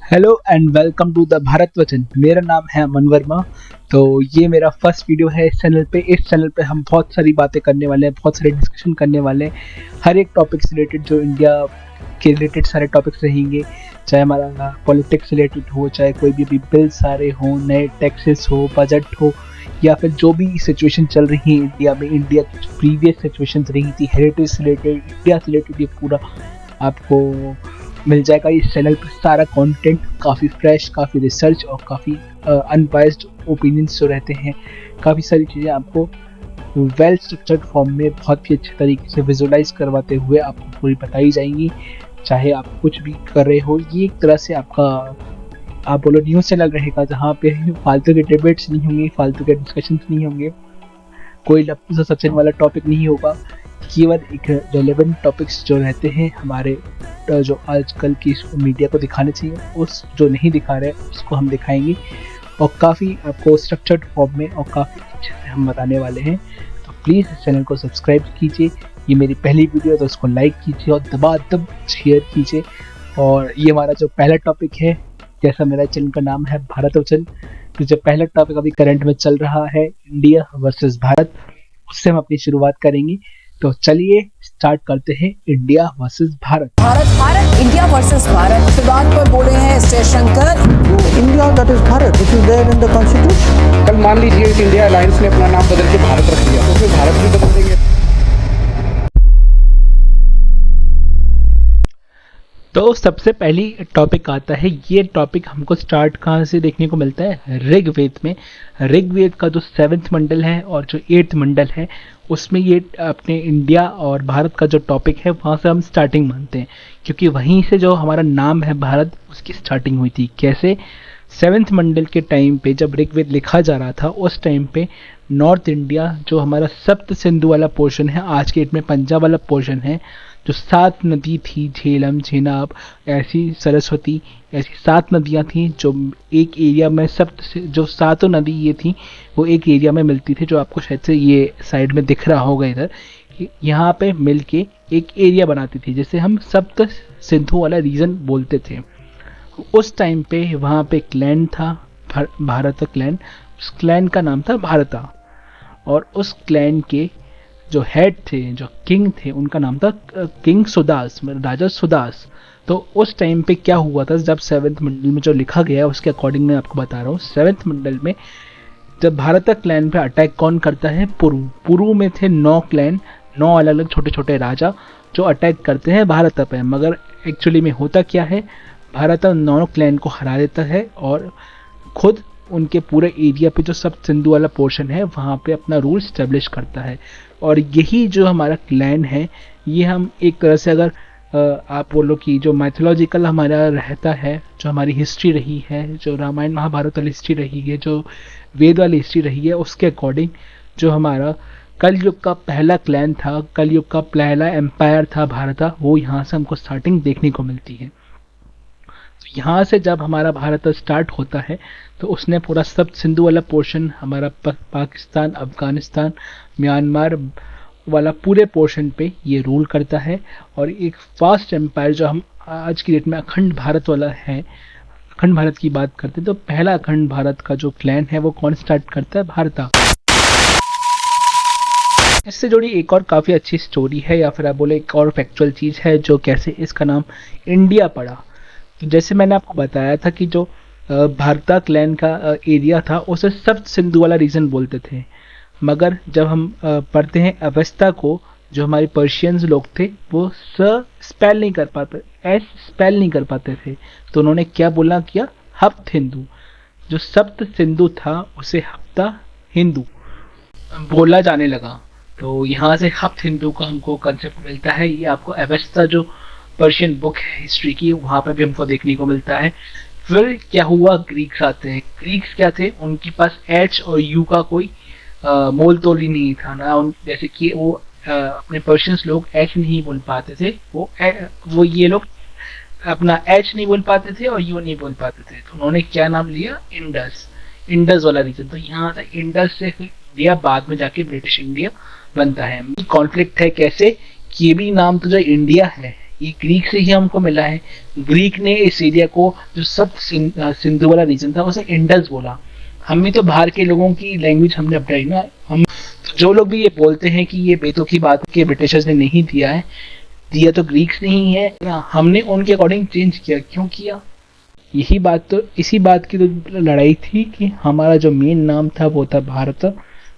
Hello and welcome to the Bharat Vachan. मेरा नाम है अमन वर्मा। तो ये मेरा फर्स्ट वीडियो है इस चैनल पे। इस चैनल पे हम बहुत सारी बातें करने वाले हैं, बहुत सारे डिस्कशन करने वाले हैं हर एक टॉपिक से रिलेटेड। जो इंडिया के रिलेटेड सारे टॉपिक्स रहेंगे, चाहे हमारा पॉलिटिक्स रिलेटेड हो, चाहे कोई भी बिल्स आ रहे हो, नए टैक्सेस हो, बजट हो, या फिर जो भी सिचुएशन चल रही है इंडिया में, इंडिया की जो प्रीवियस सिचुएशन रही थी, हेरिटेज से रिलेटेड, इंडिया से रिलेटेड, ये पूरा आपको मिल जाएगा इस चैनल पर। सारा कंटेंट काफ़ी फ्रेश, काफ़ी रिसर्च और काफ़ी अनबायस्ड ओपिनियंस जो रहते हैं, काफ़ी सारी चीज़ें आपको वेल स्ट्रक्चर्ड फॉर्म में बहुत ही अच्छे तरीके से विजुअलाइज करवाते हुए आपको पूरी बताई जाएंगी। चाहे आप कुछ भी कर रहे हो, ये एक तरह से आपका आप बोलो न्यूज़ चैनल रहेगा, जहाँ पे फालतू के डिबेट्स नहीं होंगे, फालतू के डिस्कशंस नहीं होंगे, कोई लप्पू सा सचिन वाला टॉपिक नहीं होगा। केवल एक रेलेवेंट टॉपिक्स जो रहते हैं हमारे, जो आजकल की मीडिया को दिखाने चाहिए, उस जो नहीं दिखा रहे उसको हम दिखाएंगे, और काफ़ी आपको स्ट्रक्चर्ड फॉर्म में और काफ़ी अच्छे से हम बताने वाले हैं। तो प्लीज़ इस चैनल को सब्सक्राइब कीजिए। ये मेरी पहली वीडियो है तो उसको लाइक कीजिए और दबादब शेयर कीजिए। और ये हमारा जो पहला टॉपिक है, जैसा मेरा चैनल का नाम है भारत वचन, तो जो पहला टॉपिक अभी करंट में चल रहा है, इंडिया वर्सेस भारत, उससे हम अपनी शुरुआत करेंगे। तो चलिए स्टार्ट करते हैं India versus Bharat. Bharat India versus Bharat की बात पर बोले हैं S Jaishankar. India that is Bharat, it is there in the constitution. कल मान लीजिए कि इंडिया अलायंस ने अपना नाम बदल के भारत रख दिया, तो फिर भारत भी बदल देंगे। तो सबसे पहली टॉपिक आता है, ये टॉपिक हमको स्टार्ट कहाँ से देखने को मिलता है? ऋग्वेद में। ऋग्वेद का जो 7th मंडल है और जो 8th मंडल है, उसमें ये अपने इंडिया और भारत का जो टॉपिक है वहाँ से हम स्टार्टिंग मानते हैं, क्योंकि वहीं से जो हमारा नाम है भारत, उसकी स्टार्टिंग हुई थी। कैसे? 7th मंडल के टाइम पे जब ऋग्वेद लिखा जा रहा था, उस टाइम पे नॉर्थ इंडिया, जो हमारा सप्त सिंधु वाला पोर्शन है, आज के डेट में पंजाब वाला पोर्शन है, जो 7 नदी थी, झेलम, झेनाब, ऐसी सरस्वती, ऐसी 7 नदियाँ थी जो एक एरिया में, जो 7 नदी ये थी वो एक एरिया में मिलती थी, जो आपको शायद से ये साइड में दिख रहा होगा इधर, यहाँ पे मिल के एक एरिया बनाती थी, जिसे हम सप्त सिंधु वाला रीजन बोलते थे। उस टाइम पे वहाँ पे क्लैन था, भारत क्लैन। उस क्लैन का नाम था भारता, और उस क्लैन के जो हेड थे, जो किंग थे, उनका नाम था किंग सुदास, राजा सुदास। तो उस टाइम पे क्या हुआ था, जब 7th मंडल में जो लिखा गया है उसके अकॉर्डिंग मैं आपको बता रहा हूँ। 7th मंडल में जब भारत क्लैन पे अटैक कौन करता है? पुरु में थे 9 क्लैन, 9 अलग अलग छोटे छोटे राजा जो अटैक करते हैं भारत पे। मगर एक्चुअली में होता क्या है, भारत 9 क्लैन को हरा देता है और खुद उनके पूरे एरिया पे जो सब सिंधु वाला पोर्शन है वहाँ पे अपना रूल स्टेब्लिश करता है। और यही जो हमारा क्लैन है, ये हम एक तरह से अगर आप बोलो कि जो माइथोलॉजिकल हमारा रहता है, जो हमारी हिस्ट्री रही है, जो रामायण महाभारत वाली हिस्ट्री रही है, जो वेद वाली हिस्ट्री रही है, उसके अकॉर्डिंग जो हमारा कलयुग का पहला क्लैन था, कलयुग का पहला एम्पायर था भारत, वो यहाँ से हमको स्टार्टिंग देखने को मिलती है। तो यहाँ से जब हमारा भारत स्टार्ट होता है, तो उसने पूरा सब सिंधु वाला पोर्शन, हमारा पाकिस्तान, अफगानिस्तान, म्यांमार वाला पूरे पोर्शन पे ये रूल करता है। और एक फास्ट एम्पायर जो हम आज की डेट में अखंड भारत वाला है, अखंड भारत की बात करते हैं, तो पहला अखंड भारत का जो क्लैन है वो कौन स्टार्ट करता है? भारता। इससे जुड़ी एक और काफ़ी अच्छी स्टोरी है, या फिर आप बोले एक और फैक्चुअल चीज़ है, जो कैसे इसका नाम इंडिया पड़ा। तो जैसे मैंने आपको बताया था कि जो भारता क्लैन का एरिया था, उसे सप्त सिंधु वाला रीजन बोलते थे। मगर जब हम पढ़ते हैं अवेस्ता को, जो हमारे पर्शियंस लोग थे, वो स्पेल नहीं कर पाते, एस स्पेल नहीं कर पाते थे, तो उन्होंने क्या बोला किया? हप्त हिंदू। जो सप्त सिंधु था उसे हप्ता हिंदू बोला जाने लगा। तो यहाँ से हप्त हिंदू का हमको कंसेप्ट मिलता है। ये आपको अवेस्ता जो पर्शियन बुक है हिस्ट्री की, वहाँ पर भी हमको देखने को मिलता है। फिर क्या हुआ? ग्रीक्स आते हैं। ग्रीक्स क्या थे? उनके पास एच और यू का कोई मोल तोल ही नहीं था ना। जैसे कि वो अपने पर्शियंस लोग एच नहीं बोल पाते थे, वो ये लोग अपना एच नहीं बोल पाते थे और यू नहीं बोल पाते थे, तो उन्होंने क्या नाम लिया? इंडस। इंडस वाला रीजन। तो यहाँ से इंडस से दिया, बाद में जाके ब्रिटिश इंडिया बनता है। कॉन्फ्लिक्ट है कैसे कि ये भी नाम तो जो इंडिया है, ये ग्रीक से ही हमको मिला है। ग्रीक ने इस एरिया को जो सब सिंधु वाला रीजन था उसे इंडस बोला। हमें तो बाहर के लोगों की लैंग्वेज हमने अपनाई ना। हम तो जो लोग भी ये बोलते हैं कि ये बेतों की बात के ब्रिटिशर्स ने नहीं दिया है, दिया तो ग्रीक्स ने ही है ना, हमने उनके अकॉर्डिंग चेंज किया। क्यों किया? यही बात तो इसी बात की तो लड़ाई थी कि हमारा जो मेन नाम था वो था भारत,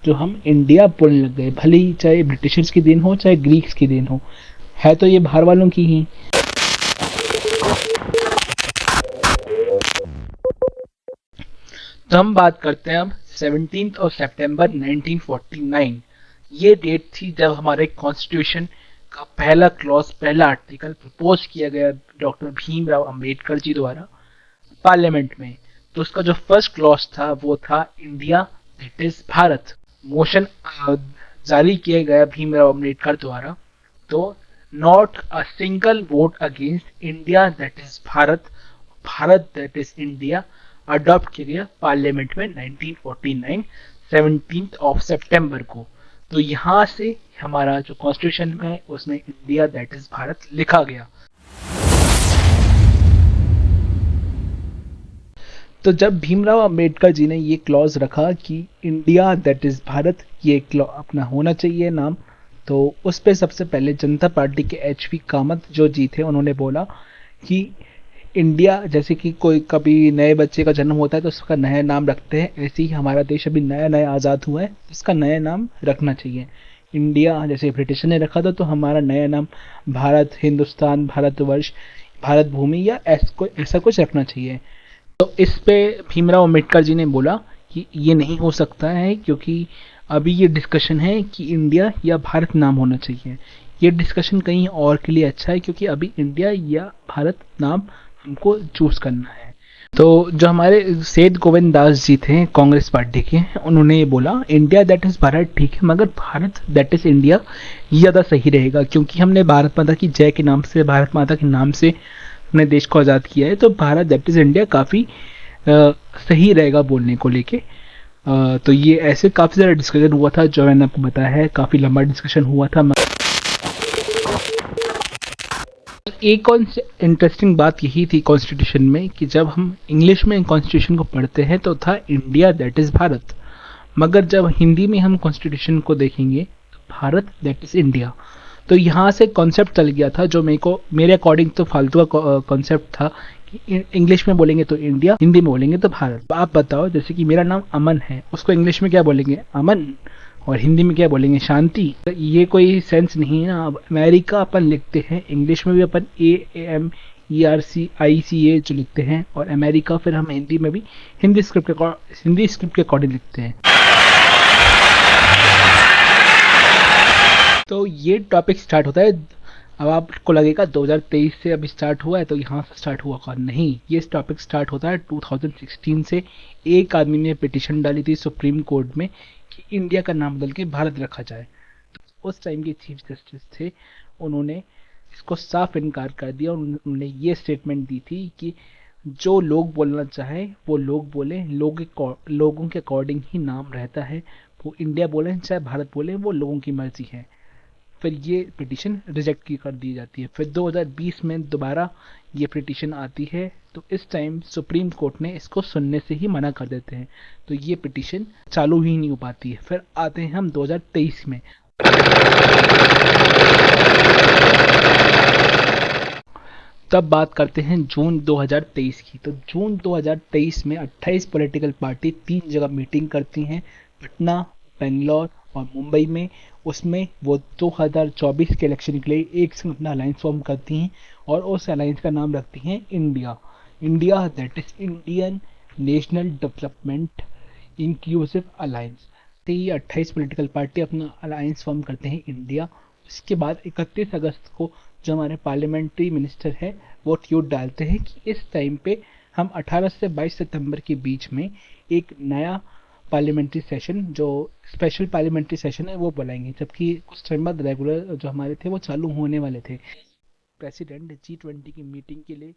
जो हम इंडिया बोलने लग गए। भले ही चाहे ब्रिटिशर्स की देन हो चाहे ग्रीक्स की देन हो, है तो ये बाहर वालों की ही। तो हम बात करते हैं अब 17 ऑफ सितंबर 1949। ये डेट थी जब हमारे कॉन्स्टिट्यूशन का पहला क्लॉज, पहला आर्टिकल प्रपोज किया गया डॉक्टर भीमराव अंबेडकर जी द्वारा पार्लियामेंट में। तो उसका जो फर्स्ट क्लॉज था वो था India that is Bharat. Motion जारी किया गया भीमराव अंबेडकर द्वारा। तो not a single vote against India that is Bharat, Bharat that is India adopt किया गया पार्लियामेंट में 1949 17 ऑफ सितंबर को। तो यहाँ से हमारा जो कॉन्स्टिट्यूशन है उसमें इंडिया दैट इज भारत लिखा गया। तो जब भीमराव अंबेडकर जी ने ये क्लॉज रखा कि इंडिया दैट इज भारत ये अपना होना चाहिए नाम, तो उस पर सबसे पहले जनता पार्टी के एच.पी. कामत जो जी थे उन्होंने बोला कि इंडिया, जैसे कि कोई कभी नए बच्चे का जन्म होता है तो उसका नया नाम रखते हैं, ऐसे ही हमारा देश अभी नया नया आज़ाद हुआ है, इसका नया नाम रखना चाहिए। इंडिया जैसे ब्रिटिश ने रखा था तो हमारा नया नाम भारत, हिंदुस्तान, भारतवर्ष, भारत भूमि या ऐसा कुछ रखना चाहिए। तो इस पे भीमराव अंबेडकर जी ने बोला कि ये नहीं हो सकता है, क्योंकि अभी ये डिस्कशन है कि इंडिया या भारत नाम होना चाहिए। ये डिस्कशन कहीं और के लिए अच्छा है, क्योंकि अभी इंडिया या भारत नाम हमको चूज करना है। तो जो हमारे सेठ गोविंद दास जी थे कांग्रेस पार्टी के, उन्होंने बोला इंडिया दैट इज भारत ठीक है, मगर भारत दैट इज इंडिया ज़्यादा सही रहेगा, क्योंकि हमने भारत माता की जय के नाम से, भारत माता के नाम से अपने देश को आज़ाद किया है, तो भारत दैट इज इंडिया काफ़ी सही रहेगा बोलने को लेके। तो ये ऐसे काफ़ी ज़्यादा डिस्कशन हुआ था, जो मैंने आपको बताया है काफ़ी लंबा डिस्कशन हुआ था। एक और इंटरेस्टिंग बात यही थी कॉन्स्टिट्यूशन में कि जब हम इंग्लिश में कॉन्स्टिट्यूशन को पढ़ते हैं तो था इंडिया दैट इज़ भारत, मगर जब हिंदी में हम कॉन्स्टिट्यूशन को देखेंगे तो भारत दैट इज़ इंडिया। तो यहाँ से कॉन्सेप्ट चल गया था जो मेरे अकॉर्डिंग तो फालतू का कॉन्सेप्ट था कि इंग्लिश में बोलेंगे तो इंडिया, हिंदी में बोलेंगे तो भारत। आप बताओ, जैसे कि मेरा नाम अमन है, उसको इंग्लिश में क्या बोलेंगे? अमन, और हिंदी में क्या बोलेंगे? शांति। तो ये कोई सेंस नहीं है ना। अब अमेरिका अपन लिखते हैं, इंग्लिश में भी अपन AMERICA जो लिखते हैं, और अमेरिका फिर हम हिंदी में भी हिंदी स्क्रिप्ट के अकॉर्डिंग लिखते हैं। तो ये टॉपिक स्टार्ट होता है, अब आपको लगेगा 2023 से अभी स्टार्ट हुआ है तो यहाँ से स्टार्ट हुआ होगा, नहीं, ये टॉपिक स्टार्ट होता है 2016 से। एक आदमी ने पिटीशन डाली थी सुप्रीम कोर्ट में कि इंडिया का नाम बदल के भारत रखा जाए। तो उस टाइम के चीफ जस्टिस थे, उन्होंने इसको साफ इनकार कर दिया। उन्होंने ये स्टेटमेंट दी थी कि जो लोग बोलना चाहे वो लोग बोले, लोगों के अकॉर्डिंग ही नाम रहता है, वो इंडिया बोले चाहे भारत बोले, वो लोगों की मर्जी है। फिर ये पिटीशन रिजेक्ट की कर दी जाती है। फिर 2020 में दोबारा ये पिटीशन आती है, तो इस टाइम सुप्रीम कोर्ट ने इसको सुनने से ही मना कर देते हैं, तो ये पिटीशन चालू ही नहीं हो पाती है। फिर आते हैं हम 2023 में। तब बात करते हैं जून 2023 की। तो जून 2023 में 28 पॉलिटिकल पार्टी 3 जगह मीटिंग करती हैं, पटना, बेंगलोर और मुंबई में। उसमें वो 2024 के इलेक्शन के लिए एक संग अपना अलायंस फॉर्म करती हैं, और उस अलायंस का नाम रखती हैं India that is Indian national development inclusive alliance. तो ये 28 पॉलिटिकल पार्टी अपना अलायंस फॉर्म करते हैं इंडिया। उसके बाद 31 अगस्त को जो हमारे पार्लियामेंट्री मिनिस्टर है वो ट्वीट डालते हैं कि इस टाइम पे हम 18 से 22 सितंबर के बीच में एक नया पार्लियामेंट्री सेशन, जो स्पेशल पार्लियामेंट्री सेशन है, वो बुलाएंगे, जबकि कुछ टाइम बाद रेगुलर जो हमारे थे वो चालू होने वाले थे। प्रेसिडेंट G20 की मीटिंग के लिए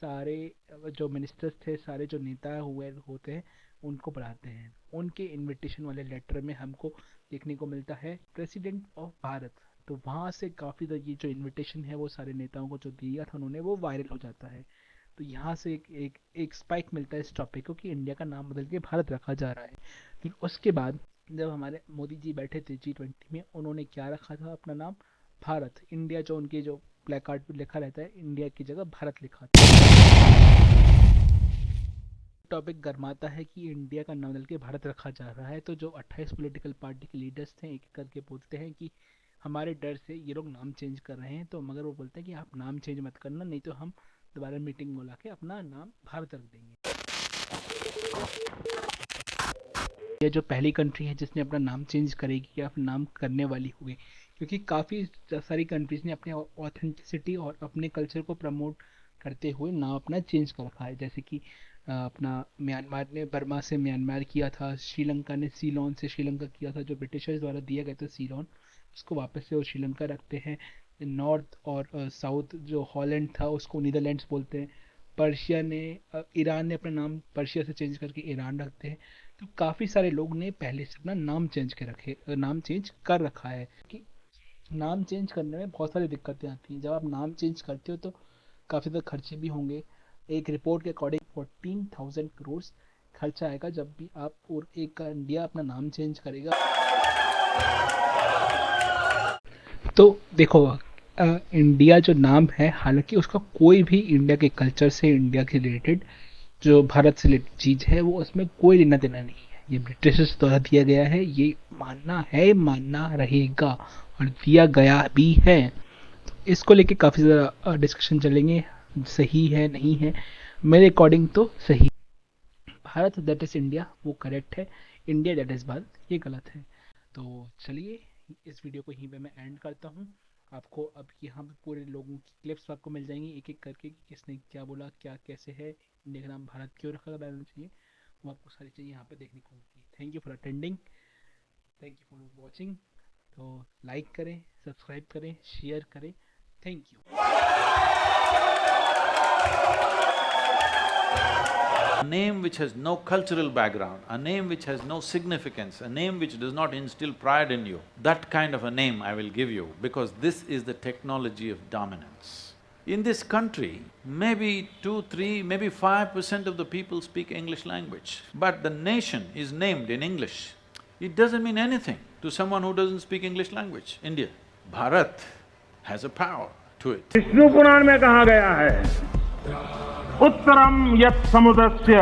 सारे जो मिनिस्टर्स थे, सारे जो नेता हुए होते हैं, उनको बुलाते हैं। उनके इनविटेशन वाले लेटर में हमको देखने को मिलता है प्रेसिडेंट ऑफ भारत तो वहाँ से काफ़ी ये जो इनविटेशन है वो सारे नेताओं को जो दिया था उन्होंने, वो वायरल हो जाता है। तो यहाँ से एक स्पाइक मिलता है इस टॉपिक को कि इंडिया का नाम बदल के भारत रखा जा रहा है। फिर उसके बाद जब हमारे मोदी जी बैठे थे G20 में, उन्होंने क्या रखा था अपना नाम? भारत। इंडिया जो उनके जो प्ले कार्ड पर लिखा रहता है, इंडिया की जगह भारत लिखा था। टॉपिक गरमाता है कि इंडिया का नाम बदल के भारत रखा जा रहा है। तो जो 28 पॉलिटिकल पार्टी के लीडर्स थे, एक एक करके बोलते हैं कि हमारे डर से ये लोग नाम चेंज कर रहे हैं। तो मगर वो बोलते हैं कि आप नाम चेंज मत करना, नहीं तो हम दोबारा मीटिंग बुला के अपना नाम भारत रख देंगे। ये जो पहली कंट्री है जिसने अपना नाम चेंज करेगी या नाम करने वाली हुई, क्योंकि काफ़ी सारी कंट्रीज ने अपने ऑथेंटिसिटी और अपने कल्चर को प्रमोट करते हुए नाम अपना चेंज कर रखा है। जैसे कि अपना म्यांमार ने बर्मा से म्यांमार किया था, श्रीलंका ने सीलोन से श्रीलंका किया था, जो ब्रिटिशर्स द्वारा दिया गया था सीलोन, उसको वापस से वो श्रीलंका रखते हैं। नॉर्थ और साउथ जो हॉलैंड था उसको नीदरलैंड्स बोलते हैं। पर्शिया ने ईरान ने अपना नाम पर्शिया से चेंज करके ईरान रखते हैं। तो काफ़ी सारे लोग ने पहले से अपना नाम चेंज कर रखा है। कि नाम चेंज करने में बहुत सारी दिक्कतें आती हैं। जब आप नाम चेंज करते हो तो काफ़ी ज़्यादा खर्चे भी होंगे। एक रिपोर्ट के अकॉर्डिंग 14,000 करोड़ खर्चा आएगा जब भी आप और एक इंडिया अपना नाम चेंज करेगा। तो देखो इंडिया जो नाम है, हालांकि उसका कोई भी इंडिया के कल्चर से, इंडिया के रिलेटेड जो भारत से रिलेटेड चीज़ है, वो उसमें कोई लेना देना नहीं है। ये ब्रिटिशर्स द्वारा दिया गया है, ये मानना है, मानना रहेगा और दिया गया भी है। तो इसको लेके काफ़ी ज़्यादा डिस्कशन चलेंगे, सही है नहीं है। मेरे अकॉर्डिंग तो सही। भारत दैट इज़ इंडिया वो करेक्ट है, इंडिया दैट इज़ भारत ये गलत है। तो चलिए इस वीडियो को यहीं पे मैं एंड करता हूँ। आपको अब यहाँ पे पूरे लोगों की क्लिप्स आपको मिल जाएंगी एक एक करके, कि किसने क्या बोला, क्या कैसे है, इंडिया का नाम भारत क्यों रखा जाना चाहिए, वो आपको सारी चीज़ें यहाँ पे देखने को मिलेगी। Thank you for attending, thank you for watching. तो लाइक करें, सब्सक्राइब करें, शेयर करें। Thank you. A name which has no cultural background, a name which has no significance, a name which does not instill pride in you, that kind of a name I will give you, because this is the technology of dominance. In this country, maybe 2, 3, maybe 5% of the people speak English language, but the nation is named in English. It doesn't mean anything to someone who doesn't speak English language, India. Bharat has a power to it. Vishnu Purana में कहा गया है, उत्तरम यत् समुद्रस्य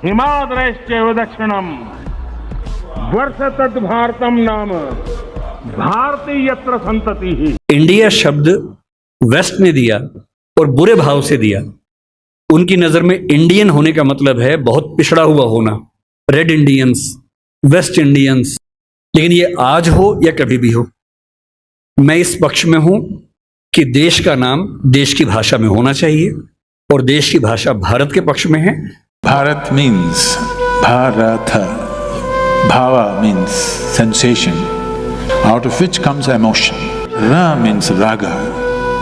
हिमाद्रश्चैव दक्षिणम वर्षतद् भारतम नाम भारती यत्र संतति ही। India शब्द वेस्ट ने दिया और बुरे भाव से दिया। उनकी नजर में इंडियन होने का मतलब है बहुत पिछड़ा हुआ होना, रेड इंडियंस, वेस्ट इंडियंस। लेकिन ये आज हो या कभी भी हो, मैं इस पक्ष में हूं कि देश का नाम देश की भाषा में होना चाहिए और देश की भाषा भारत के पक्ष में है। Bharat means Bharatha. Bhava means sensation, out of which comes emotion. Ra means raga,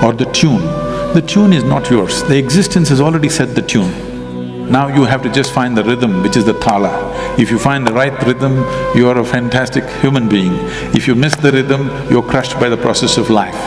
or the tune. The tune is not yours, the existence has already set the tune. Now you have to just find the rhythm, which is the thala. If you find the right rhythm, you are a fantastic human being. If you miss the rhythm, you're crushed by the process of life.